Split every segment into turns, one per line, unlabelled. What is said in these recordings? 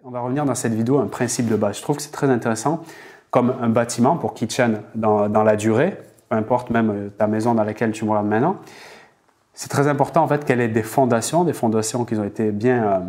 On va revenir dans cette vidéo à un principe de base. Je trouve que c'est très intéressant, comme un bâtiment pour qu'il tienne dans la durée, peu importe même ta maison dans laquelle tu me regardes maintenant. C'est très important en fait qu'elle ait des fondations qui ont été bien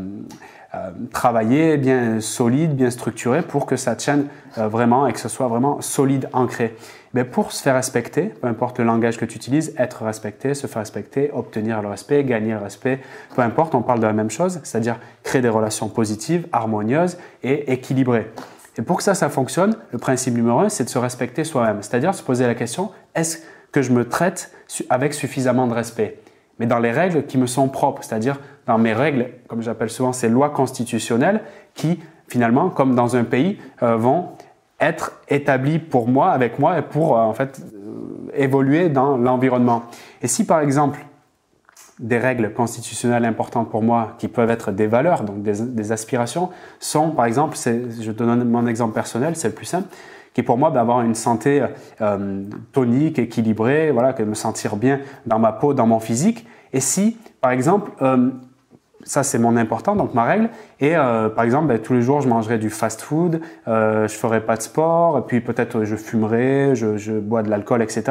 travaillées, bien solides, bien structurées pour que ça tienne vraiment et que ce soit vraiment solide, ancré. Mais pour se faire respecter, peu importe le langage que tu utilises, être respecté, se faire respecter, obtenir le respect, gagner le respect, peu importe, on parle de la même chose, c'est-à-dire créer des relations positives, harmonieuses et équilibrées. Et pour que ça fonctionne, le principe numéro 1, c'est de se respecter soi-même, c'est-à-dire se poser la question, est-ce que je me traite avec suffisamment de respect ? Mais dans les règles qui me sont propres, c'est-à-dire dans mes règles, comme j'appelle souvent ces lois constitutionnelles, qui finalement, comme dans un pays, vont être établies pour moi, avec moi, et pour évoluer dans l'environnement. Et si par exemple, des règles constitutionnelles importantes pour moi, qui peuvent être des valeurs, donc des aspirations, sont par exemple, je te donne mon exemple personnel, c'est le plus simple, qui est pour moi d'avoir une santé tonique, équilibrée, voilà, que me sentir bien dans ma peau, dans mon physique. Et si, par exemple, ça c'est mon important, donc ma règle, et par exemple, tous les jours je mangerai du fast-food, je ferai pas de sport, et puis peut-être je fumerai, je bois de l'alcool, etc.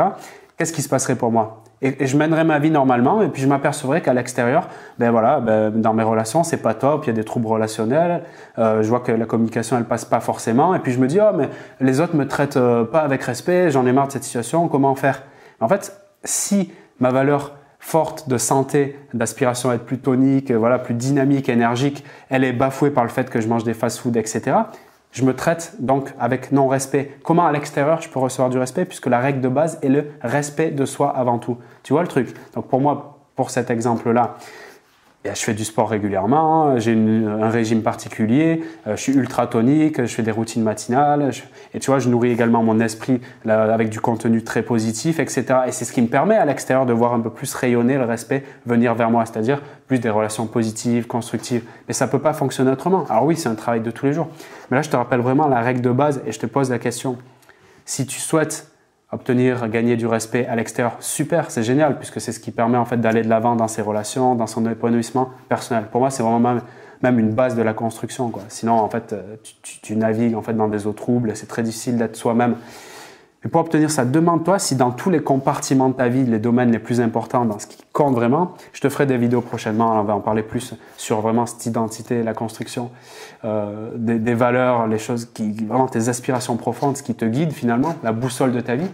Qu'est-ce qui se passerait pour moi ? Et je mènerai ma vie normalement, et puis je m'apercevrai qu'à l'extérieur, dans mes relations, c'est pas top, il y a des troubles relationnels, je vois que la communication, elle passe pas forcément, et puis je me dis, oh, mais les autres me traitent pas avec respect, j'en ai marre de cette situation, comment faire ? En fait, si ma valeur forte de santé, d'aspiration à être plus tonique, plus dynamique, énergique, elle est bafouée par le fait que je mange des fast-food, etc., je me traite donc avec non-respect. Comment à l'extérieur je peux recevoir du respect puisque la règle de base est le respect de soi avant tout. Tu vois le truc ? Donc pour moi, pour cet exemple-là, je fais du sport régulièrement, j'ai un régime particulier, je suis ultra tonique, je fais des routines matinales et tu vois, je nourris également mon esprit avec du contenu très positif, etc. Et c'est ce qui me permet à l'extérieur de voir un peu plus rayonner le respect venir vers moi, c'est-à-dire plus des relations positives, constructives. Mais ça ne peut pas fonctionner autrement. Alors oui, c'est un travail de tous les jours. Mais là, je te rappelle vraiment la règle de base et je te pose la question. Si tu souhaites gagner du respect à l'extérieur, super, c'est génial, puisque c'est ce qui permet en fait d'aller de l'avant dans ses relations, dans son épanouissement personnel. Pour moi, c'est vraiment même une base de la construction, quoi. Sinon, en fait, tu navigues en fait dans des eaux troubles, c'est très difficile d'être soi-même. Et pour obtenir ça, demande-toi si dans tous les compartiments de ta vie, les domaines les plus importants, dans ce qui compte vraiment, je te ferai des vidéos prochainement, on va en parler plus sur vraiment cette identité, la construction, des valeurs, les choses vraiment tes aspirations profondes, ce qui te guide finalement, la boussole de ta vie.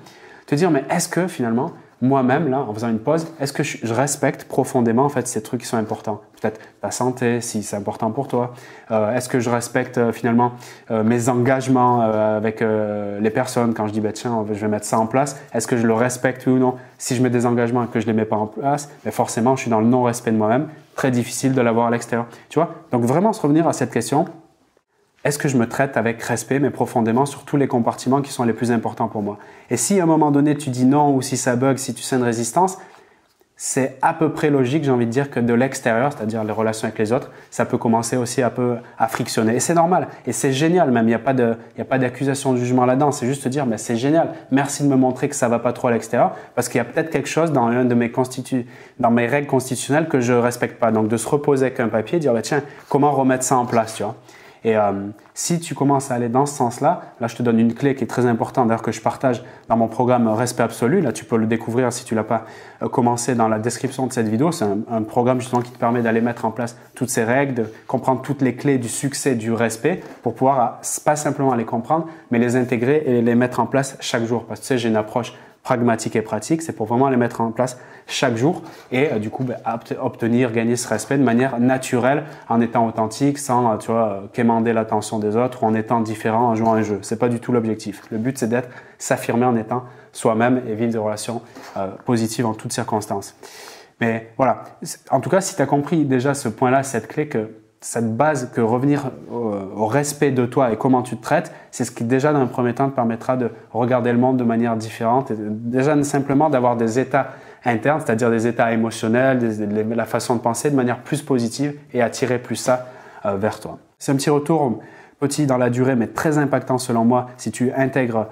Te dire, mais est-ce que finalement, moi-même, là, en faisant une pause, est-ce que je respecte profondément en fait ces trucs qui sont importants ? Peut-être ta santé, si c'est important pour toi. Est-ce que je respecte finalement mes engagements avec les personnes quand je dis tiens, je vais mettre ça en place. Est-ce que je le respecte oui ou non ? Si je mets des engagements et que je les mets pas en place, forcément, je suis dans le non-respect de moi-même. Très difficile de l'avoir à l'extérieur. Tu vois ? Donc vraiment se revenir à cette question. Est-ce que je me traite avec respect, mais profondément sur tous les compartiments qui sont les plus importants pour moi ? Et si à un moment donné tu dis non ou si ça bug, si tu sens une résistance, c'est à peu près logique, j'ai envie de dire, que de l'extérieur, c'est-à-dire les relations avec les autres, ça peut commencer aussi un peu à frictionner. Et c'est normal, et c'est génial même, il n'y a pas d'accusation de jugement là-dedans, c'est juste dire, mais c'est génial, merci de me montrer que ça ne va pas trop à l'extérieur, parce qu'il y a peut-être quelque chose dans dans mes règles constitutionnelles que je ne respecte pas. Donc de se reposer avec un papier, dire, tiens, comment remettre ça en place, tu vois ? Et si tu commences à aller dans ce sens-là, là je te donne une clé qui est très importante, d'ailleurs que je partage dans mon programme Respect Absolu. Là tu peux le découvrir si tu ne l'as pas commencé dans la description de cette vidéo. C'est un programme justement qui te permet d'aller mettre en place toutes ces règles, de comprendre toutes les clés du succès du respect pour pouvoir pas simplement les comprendre, mais les intégrer et les mettre en place chaque jour. Parce que tu sais, j'ai une approche pragmatique et pratique, c'est pour vraiment les mettre en place chaque jour et obtenir, gagner ce respect de manière naturelle en étant authentique, sans quémander l'attention des autres ou en étant différent en jouant un jeu. C'est pas du tout l'objectif. Le but, c'est d'être s'affirmer en étant soi-même et vivre des relations positives en toutes circonstances. Mais voilà, en tout cas, si tu as compris déjà ce point-là, cette clé cette base que revenir au respect de toi et comment tu te traites, c'est ce qui déjà dans un premier temps te permettra de regarder le monde de manière différente et déjà simplement d'avoir des états internes, c'est-à-dire des états émotionnels, la façon de penser de manière plus positive et attirer plus ça vers toi. C'est un petit retour petit dans la durée mais très impactant selon moi si tu intègres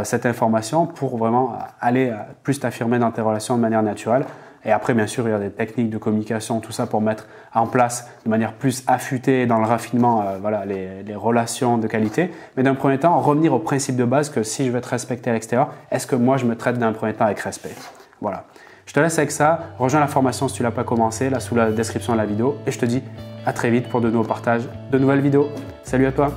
cette information pour vraiment aller plus t'affirmer dans tes relations de manière naturelle. Et après, bien sûr, il y a des techniques de communication, tout ça pour mettre en place de manière plus affûtée dans le raffinement voilà, les relations de qualité. Mais d'un premier temps, revenir au principe de base que si je veux être respecté à l'extérieur, est-ce que moi je me traite d'un premier temps avec respect? Voilà. Je te laisse avec ça. Rejoins la formation si tu ne l'as pas commencé, là sous la description de la vidéo. Et je te dis à très vite pour de nouveaux partages, de nouvelles vidéos. Salut à toi!